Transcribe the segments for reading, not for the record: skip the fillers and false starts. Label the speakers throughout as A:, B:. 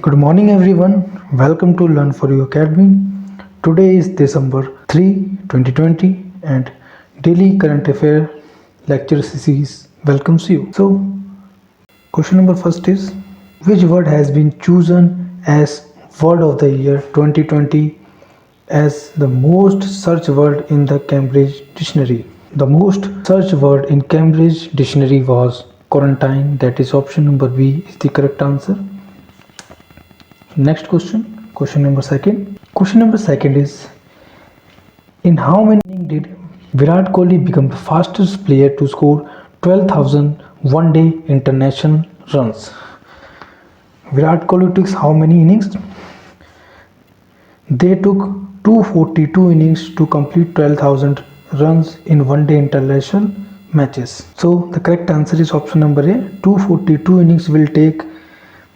A: Good morning everyone. Welcome to Learn for You Academy. Today is December 3, 2020 and Daily Current Affair Lecture Series welcomes you. So, question number first is, which word has been chosen as Word of the Year 2020 as the most searched word in the Cambridge Dictionary? The most searched word in Cambridge Dictionary was quarantine. That is option number B is the correct answer. Next question, question number second. Question number second is, in how many innings did Virat Kohli become the fastest player to score 12,000 one-day international runs? Virat Kohli took how many innings? They took 242 innings to complete 12,000 runs in one-day international matches. So the correct answer is option number A. 242 innings will take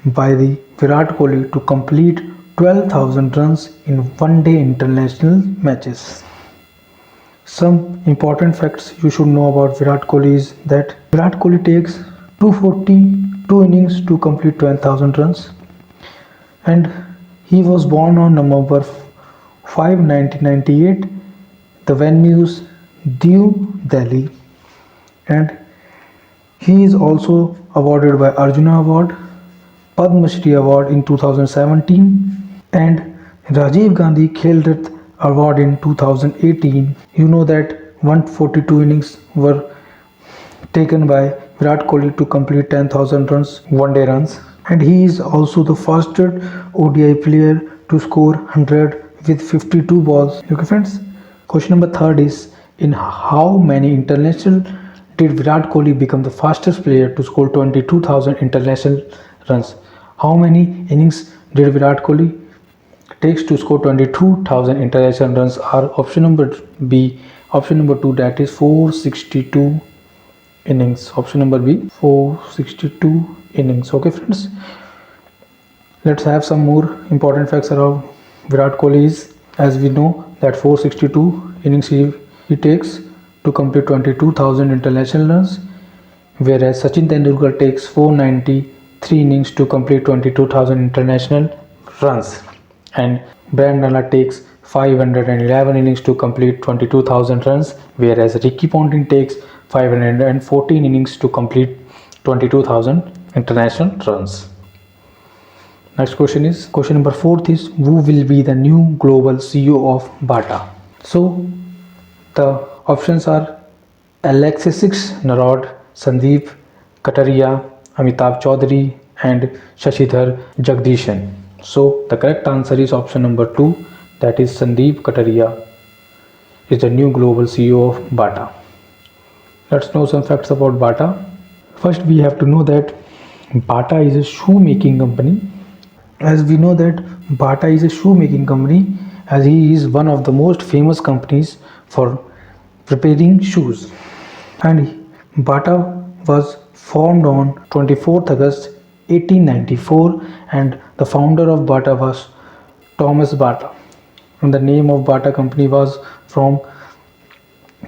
A: by the Virat Kohli to complete 12,000 runs in one-day international matches. Some important facts you should know about Virat Kohli is that Virat Kohli takes 242 innings to complete 12,000 runs, and he was born on November 5, 1998. The venue is New Delhi, and he is also awarded by Arjuna Award, Padma Shri Award in 2017 and Rajiv Gandhi Khel Ratna Award in 2018. You know that 142 innings were taken by Virat Kohli to complete 10,000 runs, one-day runs, and he is also the fastest ODI player to score 100 with 52 balls. Okay friends, question number third is, in how many international did Virat Kohli become the fastest player to score 22,000 international runs? How many innings did Virat Kohli takes to score 22,000 international runs? Are option number B, option number 2, that is 462 innings. Option number B, 462 innings. Okay friends, let's have some more important facts around Virat Kohli. Is, as we know that 462 innings he takes to complete 22,000 international runs, whereas Sachin Tendulkar takes 493 innings to complete 22,000 international runs, and Brian Lara takes 511 innings to complete 22,000 runs, whereas Ricky Ponting takes 514 innings to complete 22,000 international runs. Next question is, question number 4 is, who will be the new global CEO of Bata? So the options are Alexis Narod, Sandeep Kataria, Amitabh Chaudhary and Shashidhar Jagdishan. So the correct answer is option number 2, that is Sandeep Kataria is the new global CEO of Bata. Let's know some facts about Bata. First we have to know that Bata is a shoemaking company. As we know that Bata is a shoemaking company, as he is one of the most famous companies for preparing shoes, and Bata was formed on 24th August 1894, and the founder of Bata was Thomas Bata, and the name of Bata company was from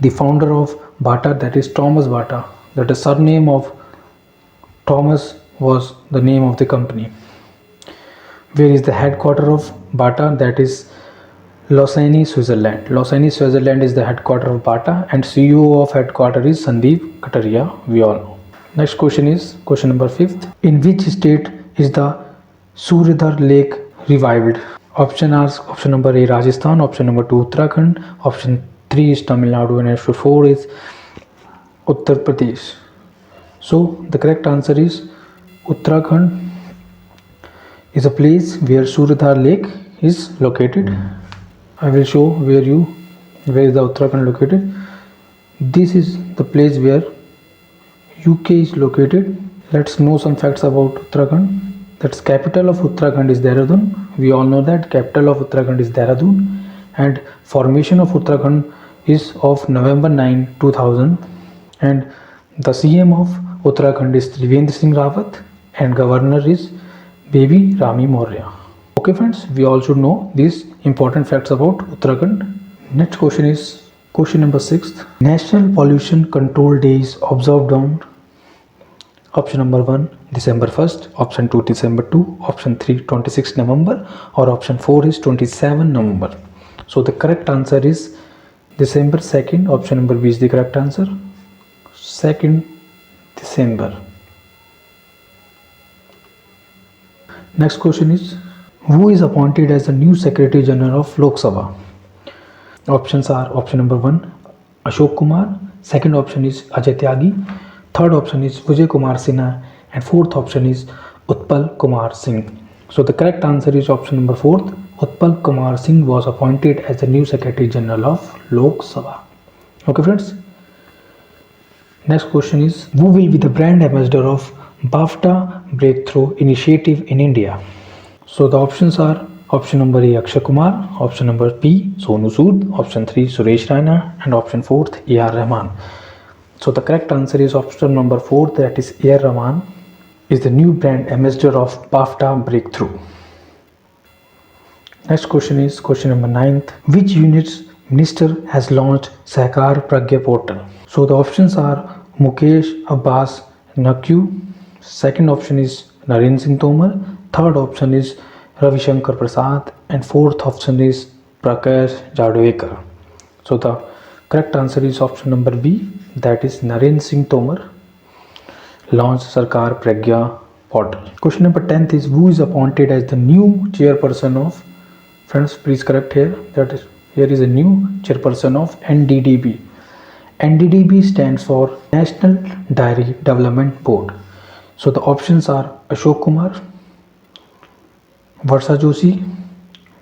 A: the founder of Bata, that is Thomas Bata. That the surname of Thomas was the name of the company. Where is the headquarter of Bata? That is Lausanne, Switzerland. Lausanne, Switzerland is the headquarter of Bata, and CEO of headquarter is Sandeep Kataria, we all know. Next question is question number 5th. In which state is the Suryadhar Lake revived? Option are option number A Rajasthan, option number 2 Uttarakhand, option 3 is Tamil Nadu, and option 4 is Uttar Pradesh. So the correct answer is Uttarakhand is a place where Suryadhar Lake is located. I will show where is the Uttarakhand located. This is the place where UK is located. Let's know some facts about Uttarakhand. That's capital of Uttarakhand is Dehradun. We all know that capital of Uttarakhand is Dehradun, and formation of Uttarakhand is of November 9, 2000, and the CM of Uttarakhand is Trivendra Singh Rawat, and governor is Baby Rami Maurya. Okay friends, we all should know these important facts about Uttarakhand. Next question is question number 6. National Pollution Control Day is observed on Option number 1 December 1st, option 2 December 2, option 3 26 November, or option 4 is 27 November. So the correct answer is December 2nd. Option number B is the correct answer. 2nd December. Next question is, who is appointed as the new Secretary General of Lok Sabha? Options are option number 1 Ashok Kumar, second option is Ajay Tyagi, third option is Vijay Kumar Sinha, and fourth option is Utpal Kumar Singh. So the correct answer is option number 4. Utpal Kumar Singh was appointed as the new Secretary General of Lok Sabha. Okay friends. Next question is, who will be the brand ambassador of BAFTA Breakthrough Initiative in India? So the options are option number A Akshay Kumar, option number B Sonu Sood, option 3 Suresh Raina, and option 4th A.R. Rahman. So the correct answer is option number 4, that is A.R. Rahman is the new brand ambassador of BAFTA Breakthrough. Next question is question number 9th. Which unit's minister has launched Sahkar Pragya portal? So the options are Mukesh Abbas Naqvi, second option is Narendra Singh Tomar, third option is Ravi Shankar Prasad, and fourth option is Prakash Jadavekar. So the correct answer is option number B, that is Narendra Singh Tomar launched Sahkar Pragya portal. Question number 10th is, who is appointed as the new chairperson of, friends please correct here, that is here is a new chairperson of NDDB. NDDB stands for National Dairy Development Board. So the options are Ashok Kumar, Varsha Joshi,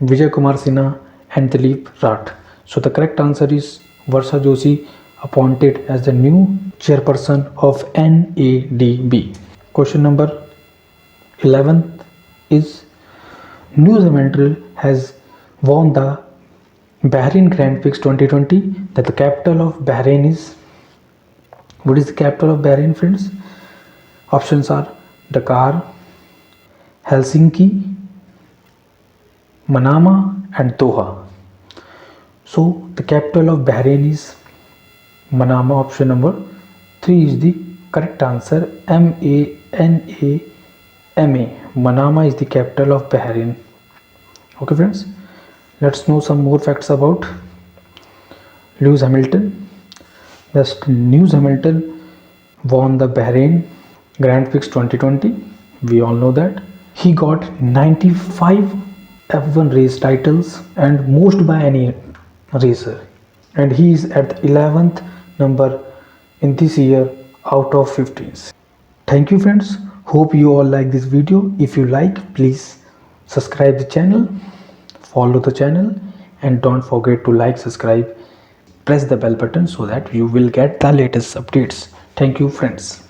A: Vijay Kumar Sinha, and Dilip Rath. So the correct answer is Varsha Joshi appointed as the new chairperson of NADB. Question number 11th is, News Emmental has won the Bahrain Grand Prix 2020, that the capital of Bahrain is. What is the capital of Bahrain, friends? Options are Dakar, Helsinki, Manama, and Doha. So the capital of Bahrain is Manama. Option number 3 is the correct answer. Manama. Manama is the capital of Bahrain. Okay friends, let's know some more facts about Lewis Hamilton. Just Lewis Hamilton won the Bahrain Grand Prix 2020. We all know that. He got 95 F1 race titles, and most by any racer. And he is at the 11th number in this year out of 15s. Thank you friends. Hope you all like this video. If you like, please subscribe the channel, follow the channel, and don't forget to like, subscribe, press the bell button so that you will get the latest updates. Thank you friends.